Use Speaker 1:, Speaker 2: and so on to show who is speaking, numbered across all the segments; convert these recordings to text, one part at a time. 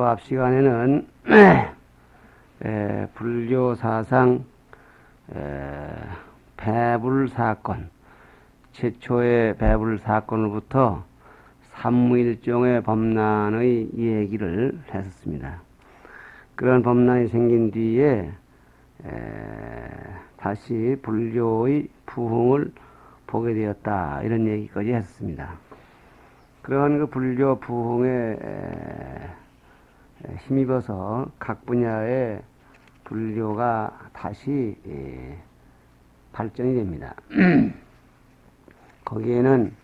Speaker 1: 앞 시간에는 불교 사상 배불 사건, 최초의 배불 사건으로부터 삼무일종의 범난의 얘기를 했었습니다. 그런 범난이 생긴 뒤에 다시 불교의 부흥을 보게 되었다, 이런 얘기까지 했습니다. 그러한 그 불교 부흥에 힘입어서 각 분야의 불교가 다시 발전이 됩니다. 거기에는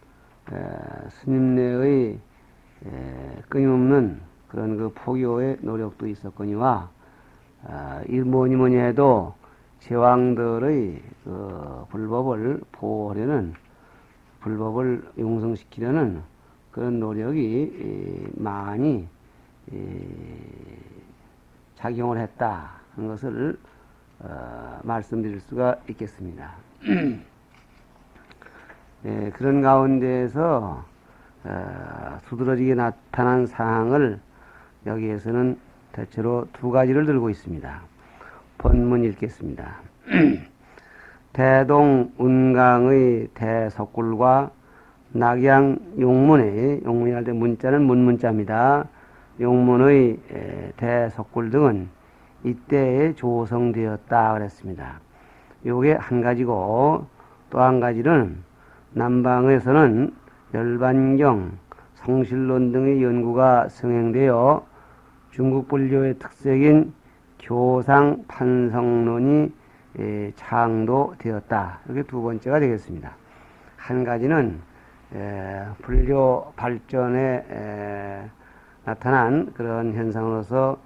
Speaker 1: 스님네의 끊임없는 그런 그 포교의 노력도 있었거니와 뭐니 뭐니 해도 제왕들의 그 불법을 보호하려는, 불법을 용성시키려는 그런 노력이 많이 작용을 했다 하는 것을 말씀드릴 수가 있겠습니다. 그런 가운데에서 두드러지게 나타난 사항을 여기에서는 대체로 두 가지를 들고 있습니다. 본문 읽겠습니다. 대동 운강의 대석굴과 낙양 용문의, 용문이랄 때 문자는 문문자입니다. 용문의 대석굴 등은 이때에 조성되었다 그랬습니다. 요게 한 가지고, 또 한 가지는 남방에서는 열반경, 성실론 등의 연구가 성행되어 중국 불교의 특색인 교상 판성론이 창도되었다. 이게 두 번째가 되겠습니다. 한 가지는 불교 발전에 나타난 그런 현상으로서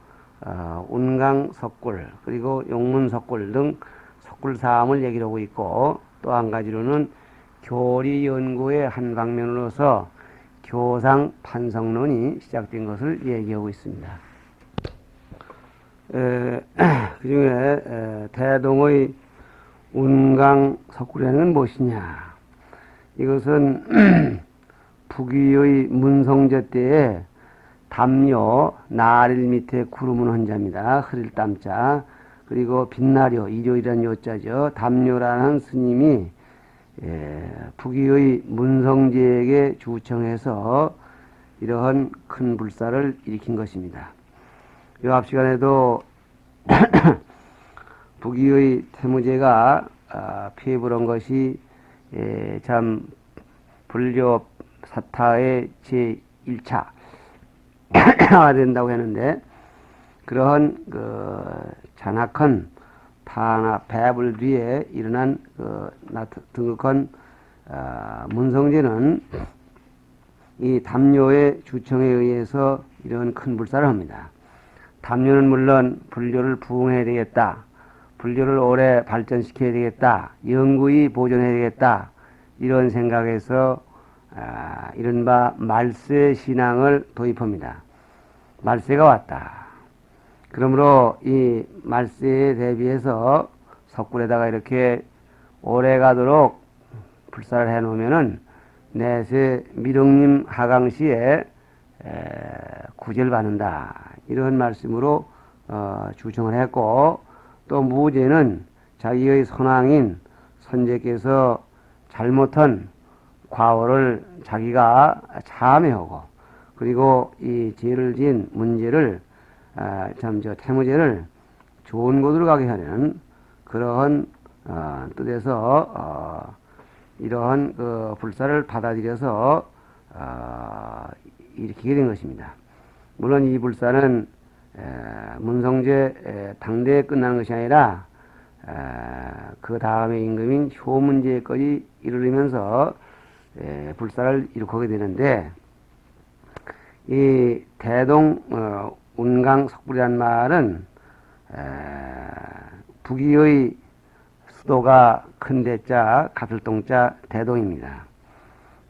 Speaker 1: 운강 석굴, 그리고 용문 석굴 등 석굴 사암을 얘기를 하고 있고, 또 한 가지로는 교리 연구의 한 방면으로서 교상 판성론이 시작된 것을 얘기하고 있습니다. 그 중에 대동의 운강 석굴에는 무엇이냐? 이것은 북위의 문성제 때에 담요, 나릴 밑에 구름은 한자입니다. 흐릴 땀자. 그리고 빛나려, 일요이라는 요자죠. 담요라는 스님이 북위의 문성제에게 주청해서 이러한 큰 불사를 일으킨 것입니다. 이 앞 시간에도 북위의 태무제가 피해보는 것이 참 불교 사타의 제1차가 된다고 했는데, 그러한 그 잔악한 탄압, 배불 뒤에 일어난 그 등극한 문성제는 이 담요의 주청에 의해서 이런 큰 불사를 합니다. 담요는 물론 불교를 부흥해야 되겠다, 불교를 오래 발전시켜야 되겠다, 영구히 보존해야 되겠다, 이런 생각에서 이른바 말세 신앙을 도입합니다. 말세가 왔다. 그러므로 이 말세에 대비해서 석굴에다가 이렇게 오래 가도록 불사를 해 놓으면은 내세 미륵님 하강시에 구제를 받는다, 이런 말씀으로 주청을 했고, 또 무제는 자기의 선왕인 선제께서 잘못한 과오를 자기가 참회하고, 그리고 이 죄를 지은 문제를 태무제를 좋은 곳으로 가게 하는 그러한 뜻에서 이러한 그 불사를 받아들여서 일으키게 된 것입니다. 물론 이 불사는 문성제 당대에 끝나는 것이 아니라 그 다음의 임금인 효문제까지 이르면서 불사를 일으키게 되는데, 이 대동 운강 석굴이란 말은 북위의 수도가 큰 대자, 가슬동자 대동입니다.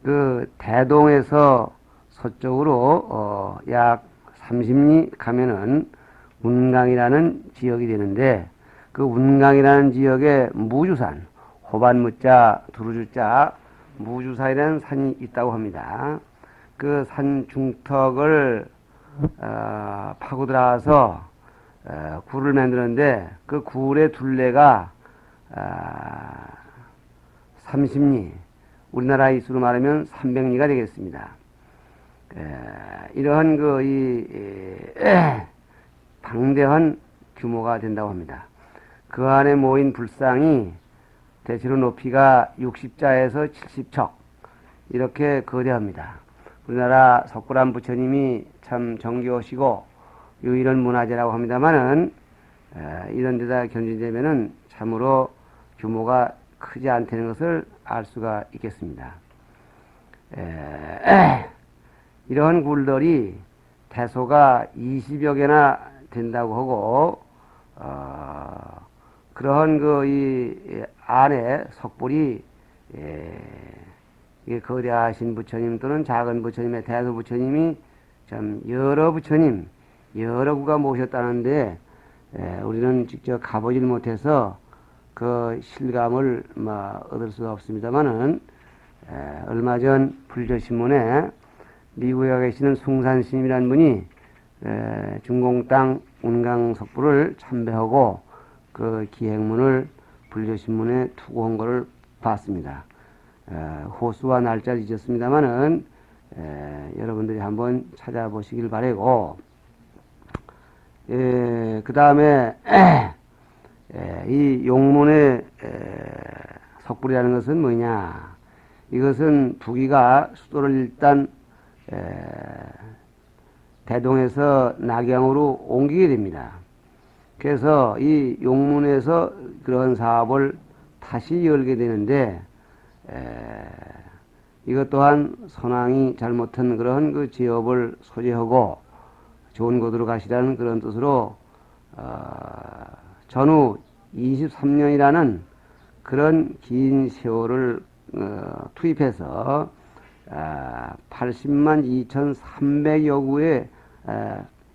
Speaker 1: 그 대동에서 서쪽으로 약 30리 가면은 운강이라는 지역이 되는데, 그 운강이라는 지역에 무주산, 호반무자, 두루주자, 무주산이라는 산이 있다고 합니다. 그 산 중턱을 파고 들어가서 굴을 만드는데 그 굴의 둘레가 30리, 우리나라 이수로 말하면 300리가 되겠습니다. 이러한 방대한 규모가 된다고 합니다. 그 안에 모인 불상이 대체로 높이가 60자에서 70척 이렇게 거대합니다. 우리나라 석굴암 부처님이 참 정교하시고 유일한 문화재라고 합니다만은 이런 데다 견진되면은 참으로 규모가 크지 않다는 것을 알 수가 있겠습니다. 이러한 굴들이 대소가 20여 개나 된다고 하고 그러한 이 안에 석불이 이게 거대하신 부처님 또는 작은 부처님의 대소 부처님이 참 여러 부처님 여러 구가 모셨다는데 우리는 직접 가보질 못해서 그 실감을 얻을 수가 없습니다만은 얼마 전 불교신문에 미국에 계시는 숭산스님이라는 분이 중공 땅 운강석불을 참배하고 그 기행문을 불교신문에 투고한 것을 봤습니다. 호수와 날짜를 잊었습니다만은 여러분들이 한번 찾아보시길 바라고 그 다음에 이 용문의 석불이라는 것은 뭐냐? 이것은 부귀가 수도를 일단 대동에서 낙양으로 옮기게 됩니다. 그래서 이 용문에서 그런 사업을 다시 열게 되는데 이것 또한 선왕이 잘못한 그런 그 지업을 소재하고 좋은 곳으로 가시라는 그런 뜻으로 전후 23년이라는 그런 긴 세월을 투입해서 80만 2,300여 구의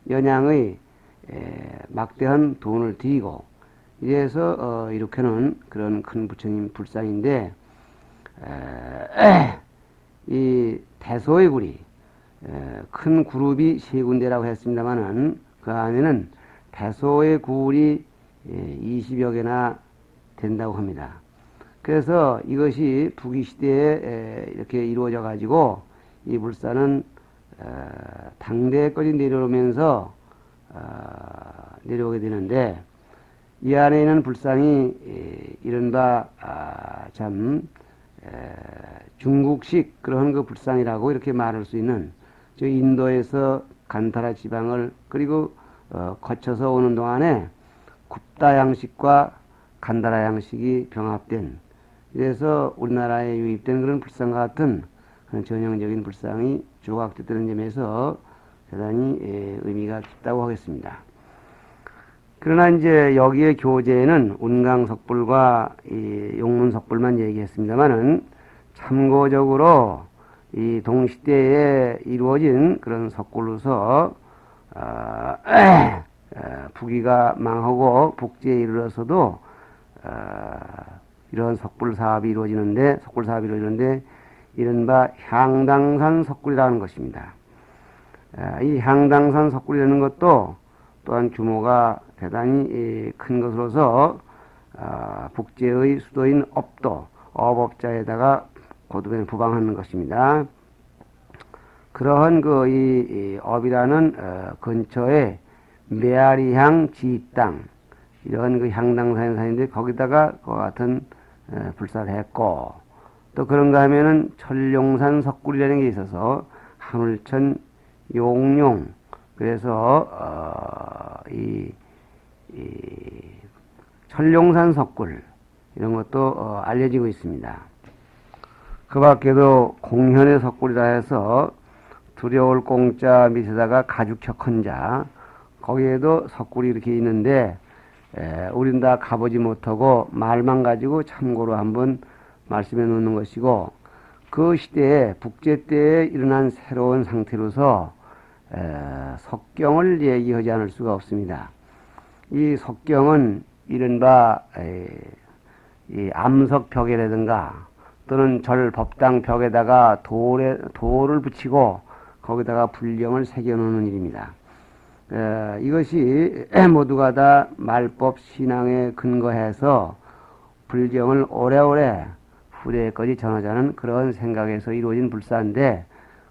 Speaker 1: 연양의 막대한 돈을 들이고 이래서 이렇게는 그런 큰 부처님 불상인데 이 대소의 굴이 큰 그룹이 세 군데라고 했습니다만은 그 안에는 대소의 굴이 20여 개나 된다고 합니다. 그래서 이것이 부귀시대에 이렇게 이루어져 가지고 이 불사는 당대까지 내려오면서 내려오게 되는데 이 안에 있는 불상이 이른바 참 중국식 그런 그 불상이라고 이렇게 말할 수 있는 저 인도에서 간타라 지방을 그리고 거쳐서 오는 동안에 굽다 양식과 간다라 양식이 병합된 그래서 우리나라에 유입된 그런 불상과 같은 그런 전형적인 불상이 조각됐다는 점에서 대단히 의미가 깊다고 하겠습니다. 그러나 이제 여기에 교재에는 운강석불과 이 용문석불만 얘기했습니다만은 참고적으로 이 동시대에 이루어진 그런 석굴로서 부귀가 망하고 복지에 이르러서도 이런 석굴 사업이 이루어지는데 이른바 향당산 석굴이라는 것입니다. 이 향당산 석굴이라는 것도 또한 규모가 대단히 큰 것으로서 북제의 수도인 업도 업업자에다가 고도에 부방하는 것입니다. 그러한 이 업이라는 근처에 메아리향 지입당 이런 그 향당산의 산인데 거기다가 그와 같은 불사를 했고 또 그런가 하면은 철룡산 석굴이라는 게 있어서 하늘천 용룡 그래서 이 철룡산 석굴 이런 것도 알려지고 있습니다. 그 밖에도 공현의 석굴이라 해서 두려울 공자 밑에다가 가죽척헌자 거기에도 석굴이 이렇게 있는데 우린 다 가보지 못하고 말만 가지고 참고로 한번 말씀해 놓는 것이고 그 시대에 북제 때에 일어난 새로운 상태로서 석경을 얘기하지 않을 수가 없습니다. 이 석경은 이른바 이 암석벽이라든가 또는 절 법당 벽에다가 돌을 붙이고 거기다가 불령을 새겨놓는 일입니다. 이것이 모두가 다 말법 신앙에 근거해서 불경을 오래오래 후대까지 전하자는 그런 생각에서 이루어진 불사인데,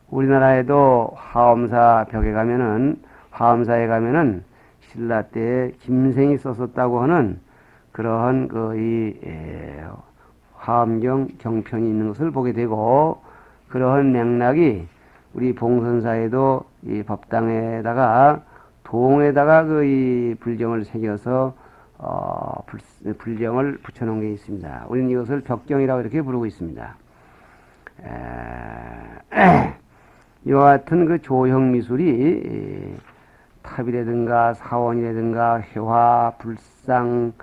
Speaker 1: 우리나라에도 화엄사에 가면은 신라 때에 김생이 썼었다고 하는 그러한 화엄경 경편이 있는 것을 보게 되고, 그러한 맥락이 우리 봉선사에도 이 법당에다가 동에다가 이 불경을 새겨서 불경을 붙여놓은 게 있습니다. 우리는 이것을 벽경이라고 이렇게 부르고 있습니다. 이와 같은 그 조형 미술이 탑이라든가 사원이라든가 회화, 불상,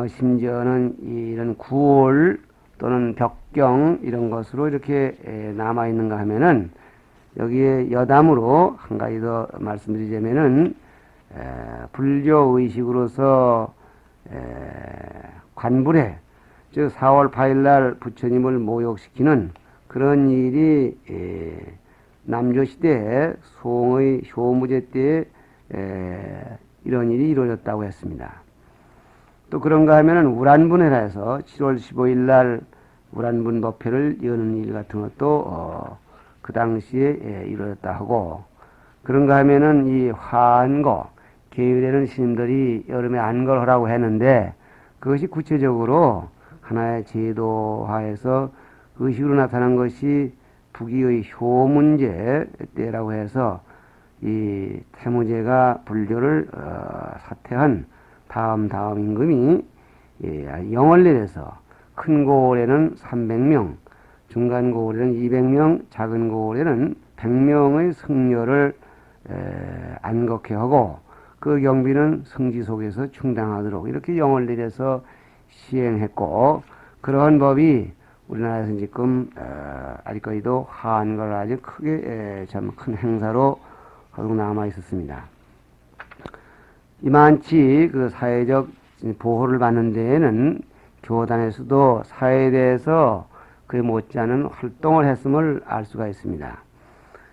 Speaker 1: 심지어는 이런 구월 또는 벽경 이런 것으로 이렇게 남아 있는가 하면은, 여기에 여담으로 한 가지 더 말씀드리자면은, 불교 의식으로서 관불회, 즉 4월 8일 날 부처님을 모욕시키는 그런 일이 남조시대에 송의 효무제 때에 이런 일이 이루어졌다고 했습니다. 또 그런가 하면은 우란분회라 해서 7월 15일 날 우란분 법회를 여는 일 같은 것도 그 당시에 이루어졌다 하고, 그런가 하면은 이 화안거, 계율에는 스님들이 여름에 안거를 하라고 했는데, 그것이 구체적으로 하나의 제도화에서 의식으로 나타난 것이 부기의 효문제 때라고 해서, 이 태무제가 불교를 사퇴한 다음 임금이 영을 내려서 큰 고을에는 300명, 중간 고을에는 200명, 작은 고을에는 100명의 승려를 안거케 하고, 그 경비는 성지 속에서 충당하도록 이렇게 영을 내려서 시행했고, 그러한 법이 우리나라에서 지금 아직까지도 한걸 아주 크게 참 큰 행사로 계속 남아 있었습니다. 이만치 그 사회적 보호를 받는 데에는 교단에서도 사회에 대해서 그에 못지않은 활동을 했음을 알 수가 있습니다.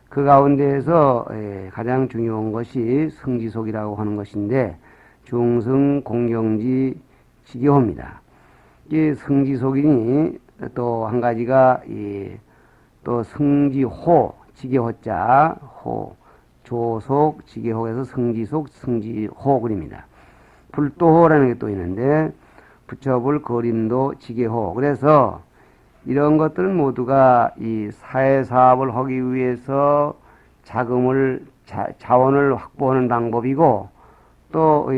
Speaker 1: 그 가운데에서 가장 중요한 것이 성지속이라고 하는 것인데, 중승 공경지 지교호입니다. 이 성지속이니 또 한 가지가 또 성지호, 지교호자, 호, 조속, 지교호에서 성지속, 성지호 그립니다. 불도호라는 게 또 있는데, 부처불, 거림도, 지교호. 그래서 이런 것들은 모두가 이 사회사업을 하기 위해서 자원을 확보하는 방법이고, 또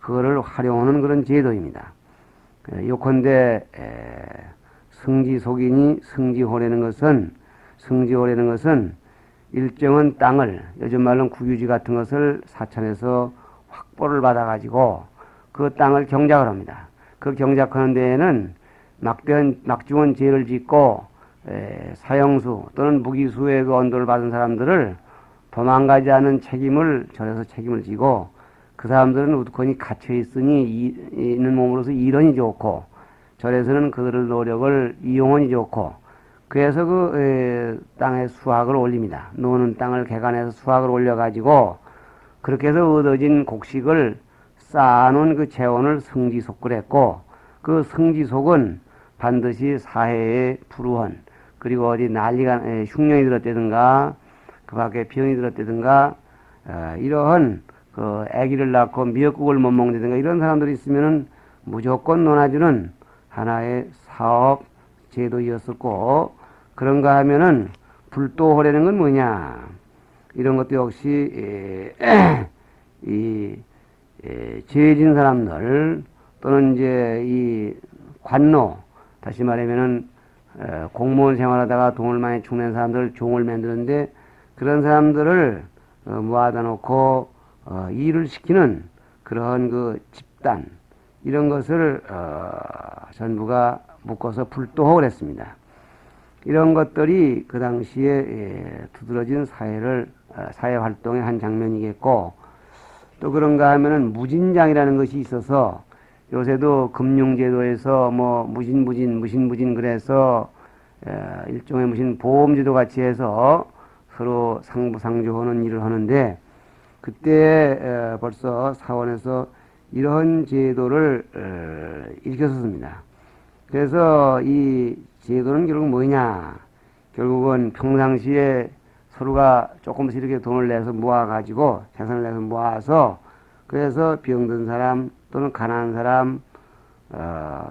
Speaker 1: 그거를 활용하는 그런 제도입니다. 요컨대 성지속이니 성지호라는 것은 일정한 땅을, 요즘 말로는 국유지 같은 것을 사천에서 확보를 받아가지고 그 땅을 경작을 합니다. 그 경작하는 데에는 막중한 죄를 짓고 사형수 또는 무기수의 그 언도를 받은 사람들을 도망가지 않은 절에서 책임을 지고, 그 사람들은 우두커니 갇혀 있는 몸으로서 일원이 좋고, 절에서는 그들의 노력을 이용하니 좋고, 그래서 그 땅에 수확을 올립니다. 노는 땅을 개간해서 수확을 올려가지고 그렇게 해서 얻어진 곡식을 쌓아놓은 그 재원을 성지속을 했고, 그 성지속은 반드시 사해에 불우한, 그리고 어디 난리가 흉년이 들었다든가 그 밖에 병이 들었다든가 이러한 그 아기를 낳고 미역국을 못 먹는다든가 이런 사람들이 있으면은 무조건 논아주는 하나의 사업 제도였었고, 그런가 하면은 불도호라는 건 뭐냐, 이런 것도 역시 죄진 사람들 또는 이제 이 관노, 다시 말하면은 공무원 생활하다가 돈을 많이 축낸 사람들 종을 만드는데, 그런 사람들을 모아다 놓고 일을 시키는 그런 그 집단, 이런 것을 전부가 묶어서 불도호를 했습니다. 이런 것들이 그 당시에 두드러진 사회 활동의 한 장면이겠고, 또 그런가 하면은 무진장이라는 것이 있어서, 요새도 금융제도에서 무신무진 그래서 일종의 무슨 보험제도 같이 해서 서로 상부상조하는 일을 하는데, 그때 벌써 사원에서 이런 제도를 일으켰었습니다. 그래서 이 제도는 결국 뭐냐? 결국은 평상시에 서로가 조금씩 이렇게 돈을 내서 모아가지고, 재산을 내서 모아서, 그래서 병든 사람 또는 가난한 사람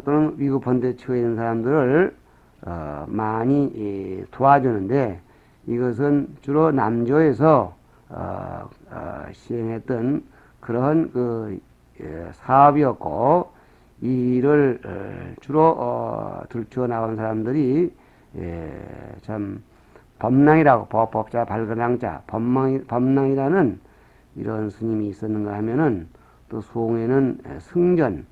Speaker 1: 또는 위급한 데 처해 있는 사람들을 많이 도와주는데, 이것은 주로 남조에서 시행했던 그런 사업이었고, 이 일을 주로 들추어 나온 사람들이 참 법랑이라고, 법자 발그랑자 법랑이라는 이런 스님이 있었는가 하면은, 또 수홍에는 승전,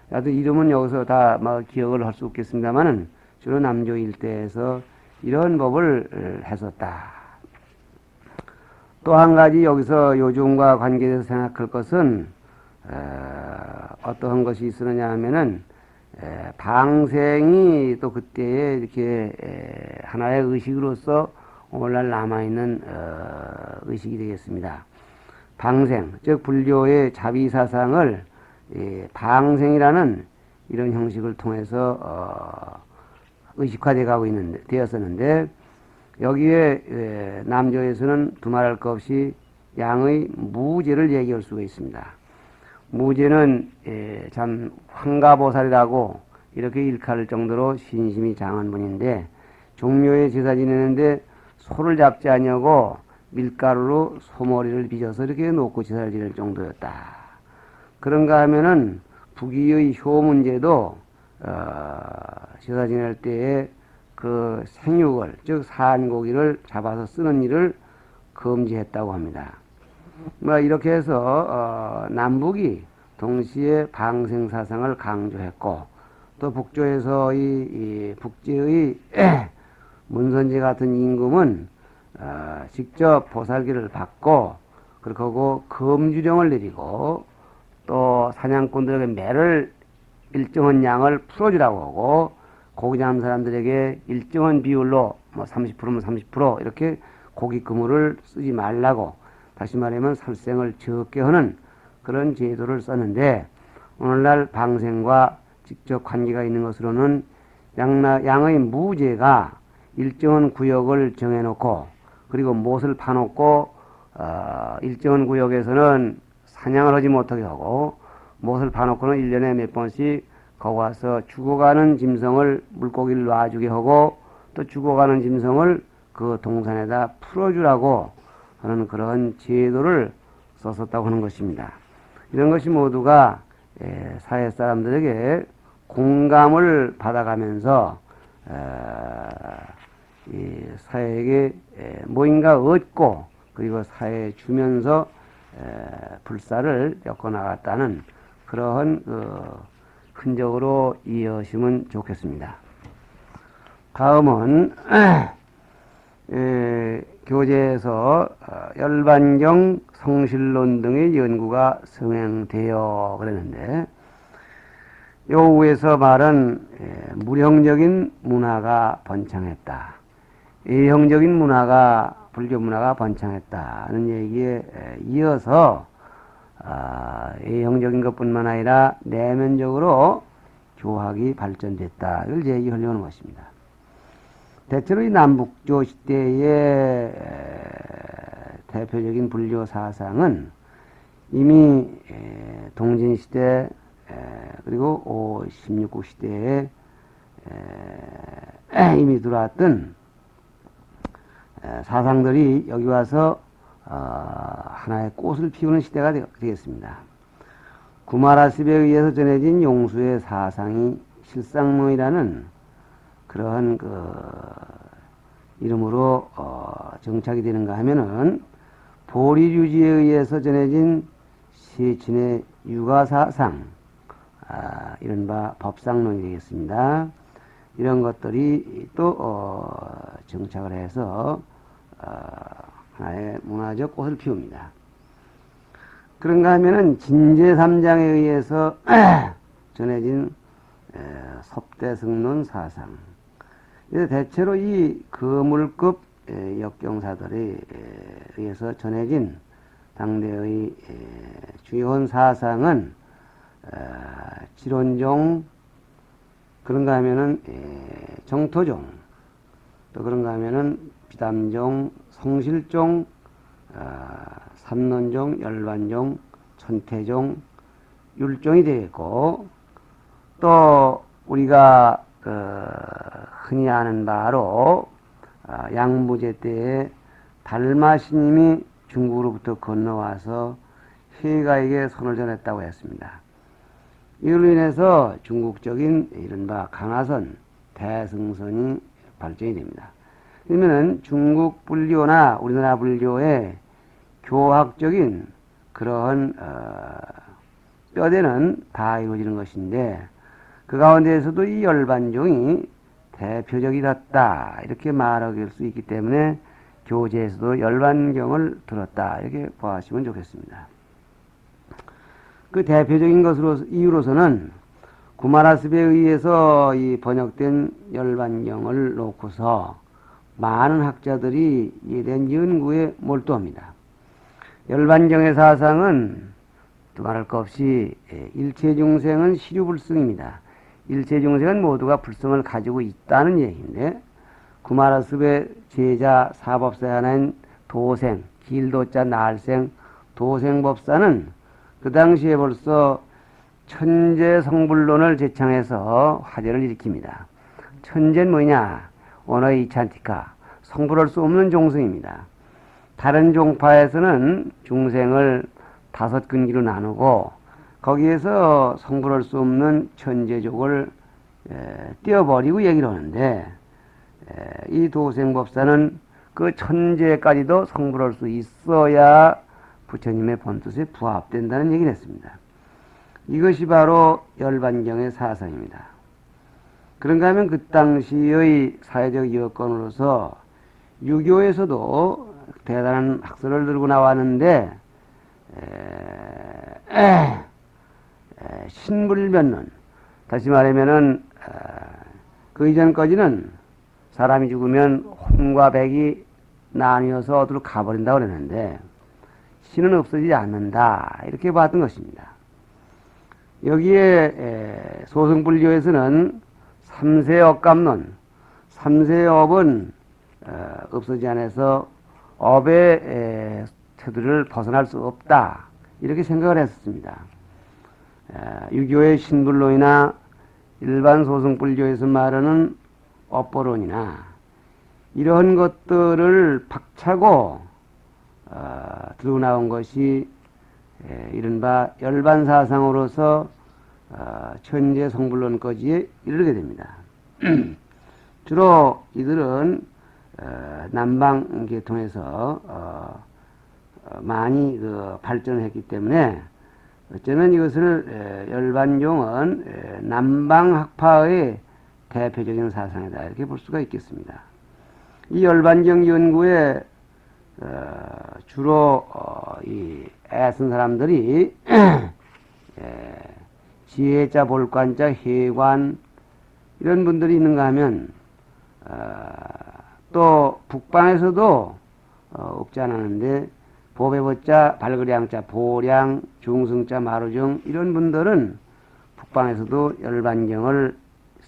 Speaker 1: 나도 이름은 여기서 다 뭐 기억을 할 수 없겠습니다만은 주로 남조 일대에서 이런 법을 했었다. 또 한 가지 여기서 요즘과 관계돼서 생각할 것은 어떠한 것이 있었느냐 하면은, 방생이 또 그때에 이렇게 하나의 의식으로서 오늘날 남아있는 의식이 되겠습니다. 방생, 즉 불교의 자비사상을 방생이라는 이런 형식을 통해서 의식화되어 가고 되었었는데, 여기에 남조에서는 두말할 것 없이 양의 무제를 얘기할 수가 있습니다. 무제는 참 황가보살이라고 이렇게 일컬을 정도로 신심이 장한 분인데, 종묘에 제사 지내는데 소를 잡지 아니하고 밀가루로 소머리를 빚어서 이렇게 놓고 제사를 지낼 정도였다. 그런가 하면은 부귀의 효 문제도 제사 지낼 때에 그 생육을, 즉 산고기를 잡아서 쓰는 일을 금지했다고 합니다. 뭐 이렇게 해서 남북이 동시에 방생 사상을 강조했고, 또 북조에서 이 북제의 문선제 같은 임금은 직접 보살기를 받고, 그렇게 하고 금주령을 내리고, 또 사냥꾼들에게 매를 일정한 양을 풀어주라고 하고, 고기 잡는 사람들에게 일정한 비율로 뭐 30%면 30% 이렇게 고기 그물을 쓰지 말라고, 다시 말하면 살생을 적게 하는 그런 제도를 썼는데, 오늘날 방생과 직접 관계가 있는 것으로는 양의 무제가 일정한 구역을 정해놓고, 그리고 못을 파놓고 일정한 구역에서는 사냥을 하지 못하게 하고, 못을 파놓고는 1년에 몇 번씩 거기 와서 죽어가는 짐승을 물고기를 놔주게 하고, 또 죽어가는 짐승을 그 동산에다 풀어주라고 하는 그런 제도를 썼었다고 하는 것입니다. 이런 것이 모두가 사회 사람들에게 공감을 받아가면서 이 사회에게 뭐인가 얻고, 그리고 사회에 주면서 불사를 엮어나갔다는 그러한 흔적으로 이어지면 좋겠습니다. 다음은 교재에서 열반경, 성실론 등의 연구가 성행되어 그랬는데, 요 위에서 말은 무형적인 문화가 번창했다, 예형적인 문화가, 불교 문화가 번창했다는 얘기에 이어서 예형적인 것뿐만 아니라 내면적으로 교학이 발전됐다, 이걸 얘기하려는 것입니다. 대체로 이 남북조 시대의 대표적인 불교 사상은 이미 동진시대 그리고 16국 시대에 이미 들어왔던 사상들이 여기 와서 하나의 꽃을 피우는 시대가 되겠습니다. 구마라습에 의해서 전해진 용수의 사상이 실상론이라는 그러한 이름으로 정착이 되는가 하면은, 보리류지에 의해서 전해진 세친의 육아사상, 이른바 법상론이 되겠습니다. 이런 것들이 또 정착을 해서 하나의 문화적 꽃을 피웁니다. 그런가 하면은 진제삼장에 의해서 전해진 섭대승론 사상, 대체로 이 거물급 역경사들에 의해서 전해진 당대의 주요한 사상은 지론종, 그런가 하면은 정토종, 또 그런가 하면은 비담종, 성실종, 삼론종, 열반종, 천태종, 율종이 되겠고, 또 우리가 흔히 아는 바로 양무제 때에 달마스님이 중국으로부터 건너와서 회가에게 선을 전했다고 했습니다. 이걸로 인해서 중국적인 이른바 강화선, 대승선이 발전이 됩니다. 그러면은 중국 불교나 우리나라 불교의 교학적인 그러한 뼈대는 다 이루어지는 것인데, 그 가운데에서도 이 열반종이 대표적이었다 이렇게 말할 수 있기 때문에 교재에서도 열반경을 들었다 이렇게 보시면 좋겠습니다. 그 대표적인 것으로 이유로서는 구마라습에 의해서 이 번역된 열반경을 놓고서 많은 학자들이 이에 대한 연구에 몰두합니다. 열반경의 사상은 두말할 것 없이 일체 중생은 시류불승입니다. 일체 중생은 모두가 불성을 가지고 있다는 얘기인데, 구마라습의 제자 사법사의 하나인 도생, 길도자 날생 도생법사는 그 당시에 벌써 천재 성불론을 제창해서 화제를 일으킵니다. 천재는 뭐냐? 원어의 이찬티카, 성불할 수 없는 종성입니다. 다른 종파에서는 중생을 5근기로 나누고 거기에서 성불할 수 없는 천재족을 떼어버리고 얘기를 하는데, 이 도생법사는 그 천재까지도 성불할 수 있어야 부처님의 본뜻에 부합된다는 얘기를 했습니다. 이것이 바로 열반경의 사상입니다. 그런가 하면 그 당시의 사회적 여건으로서 유교에서도 대단한 학설을 들고 나왔는데, 신불변론, 다시 말하면은 그 이전까지는 사람이 죽으면 혼과 백이 나뉘어서 어디로 가버린다고 그랬는데 신은 없어지지 않는다 이렇게 봤던 것입니다. 여기에 소승불교에서는 삼세업감론, 삼세업은 없어지지 않아서 업의 테두리를 벗어날 수 없다 이렇게 생각을 했었습니다. 유교의 신불론이나 일반 소승불교에서 말하는 업보론이나 이러한 것들을 박차고 들고 나온 것이 이른바 열반사상으로서 천재 성불론까지 이르게 됩니다. 주로 이들은 남방 계통에서 많이 발전을 했기 때문에 저는 이것을 열반종은 남방학파의 대표적인 사상이다 이렇게 볼 수가 있겠습니다. 이 열반경 연구에 주로 이 애쓴 사람들이 지혜자, 볼관자, 회관 이런 분들이 있는가 하면 또 북방에서도 없지 않았는데 보배보자, 발그량자, 보량, 중승자, 마루중 이런 분들은 북방에서도 열반경을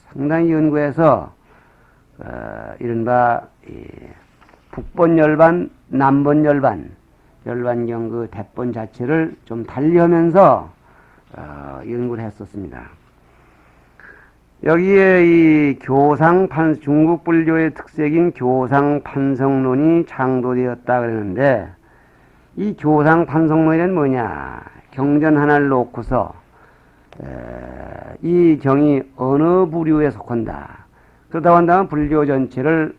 Speaker 1: 상당히 연구해서 이른바 북번 열반, 남번 열반, 열반경 그 대본 자체를 좀 달리하면서 연구를 했었습니다. 여기에 이 중국 불교의 특색인 교상판성론이 창도되었다 그러는데, 이 교상판성론이란 뭐냐? 경전 하나를 놓고서 이 경이 어느 부류에 속한다. 그러다 한다면 불교 전체를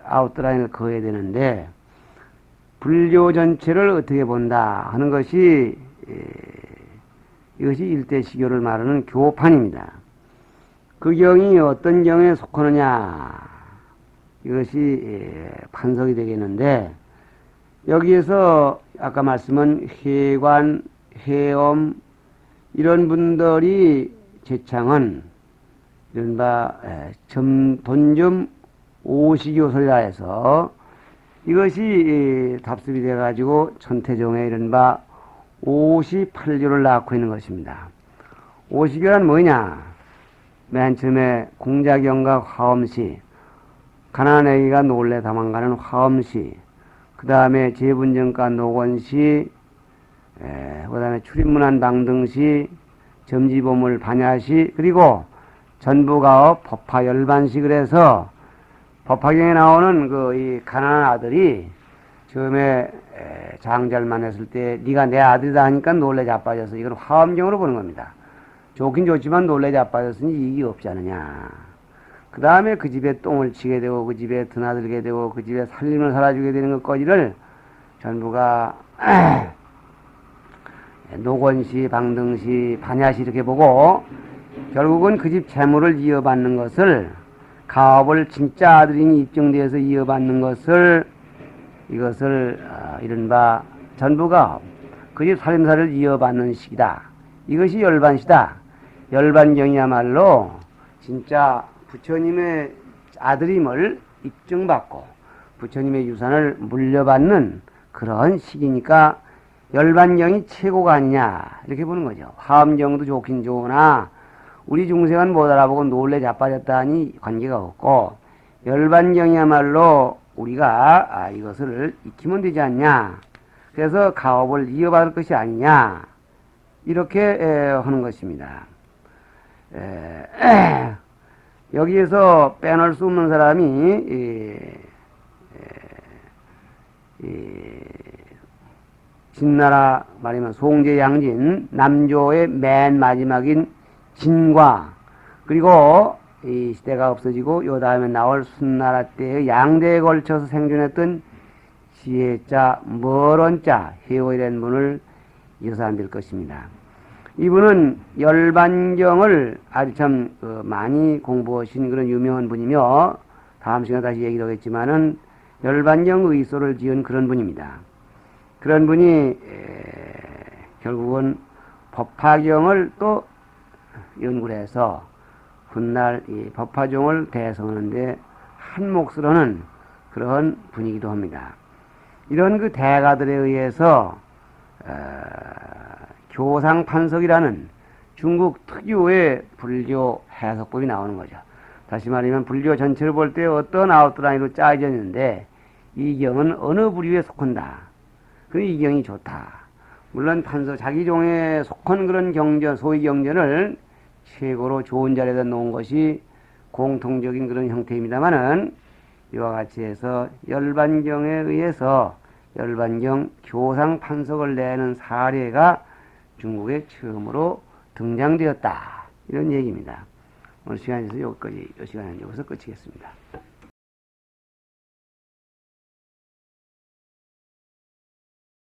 Speaker 1: 아웃라인을 그어야 되는데, 불교 전체를 어떻게 본다 하는 것이 이것이 일대시교를 말하는 교판입니다. 그 경이 어떤 경에 속하느냐 이것이 판석이 되겠는데, 여기에서 아까 말씀은 회관, 회엄 이런 분들이 제창은 이른바 돈좀 오시교설이라 해서 이것이 답습이 돼가지고 천태종의 이른바 58교를 낳고 있는 것입니다. 오시교란 뭐냐? 맨 처음에 공자경과 화엄시, 가난애기가 놀래 도망가는 화엄시, 그 다음에 재분정과 노건시, 그 다음에 출입문안 방등시, 점지보물 반야시, 그리고 전부가업 법화열반시. 그래서 법화경에 나오는 이 가난한 아들이 처음에 장잘만 했을 때 네가 내 아들이다 하니까 놀래 자빠져서 이건 화엄경으로 보는 겁니다. 좋긴 좋지만 놀래 자빠졌으니 이익이 없지 않느냐. 그 다음에 그 집에 똥을 치게 되고 그 집에 드나들게 되고 그 집에 살림을 살아주게 되는 것까지를 전부가 노건시, 방등시, 반야시 이렇게 보고 결국은 그 집 재물을 이어받는 것을, 가업을 진짜 아들이니 입증되어서 이어받는 것을, 이것을 이른바 전부가업, 그 집 살림살이를 이어받는 시기다. 이것이 열반시다. 열반경이야말로 진짜 부처님의 아들임을 입증받고 부처님의 유산을 물려받는 그런 시기니까 열반경이 최고가 아니냐 이렇게 보는 거죠. 화엄경도 좋긴 좋으나 우리 중생은 못 알아보고 놀래 자빠졌다 하니 관계가 없고, 열반경이야말로 우리가 이것을 익히면 되지 않냐. 그래서 가업을 이어받을 것이 아니냐 이렇게 하는 것입니다. 여기에서 빼놓을 수 없는 사람이 진나라 말이면 송제양진 남조의 맨 마지막인 진과, 그리고 이 시대가 없어지고 요 다음에 나올 순나라 때의 양대에 걸쳐서 생존했던 지혜자 머론자 해오이라는 분을 이어서 안될 것입니다. 이분은 열반경을 아주 참 많이 공부하신 그런 유명한 분이며, 다음 시간에 다시 얘기를 하겠지만은 열반경 의소를 지은 그런 분입니다. 그런 분이 결국은 법화경을 또 연구를 해서 훗날 이 법화종을 대성하는데 한 몫을 하는 그런 분이기도 합니다. 이런 그 대가들에 의해서 교상판석이라는 중국 특유의 불교 해석법이 나오는 거죠. 다시 말하면 불교 전체를 볼 때 어떤 아웃라인으로 짜여져 있는데 이 경은 어느 부류에 속한다. 그 이 경이 좋다. 물론 판서 자기 종에 속한 그런 경전, 소위 경전을 최고로 좋은 자리에다 놓은 것이 공통적인 그런 형태입니다만은, 이와 같이 해서 열반경에 의해서 열반경 교상 판석을 내는 사례가 중국에 처음으로 등장되었다. 이런 얘기입니다. 오늘 시간에서 여기까지, 이 시간은 여기서 끝이겠습니다.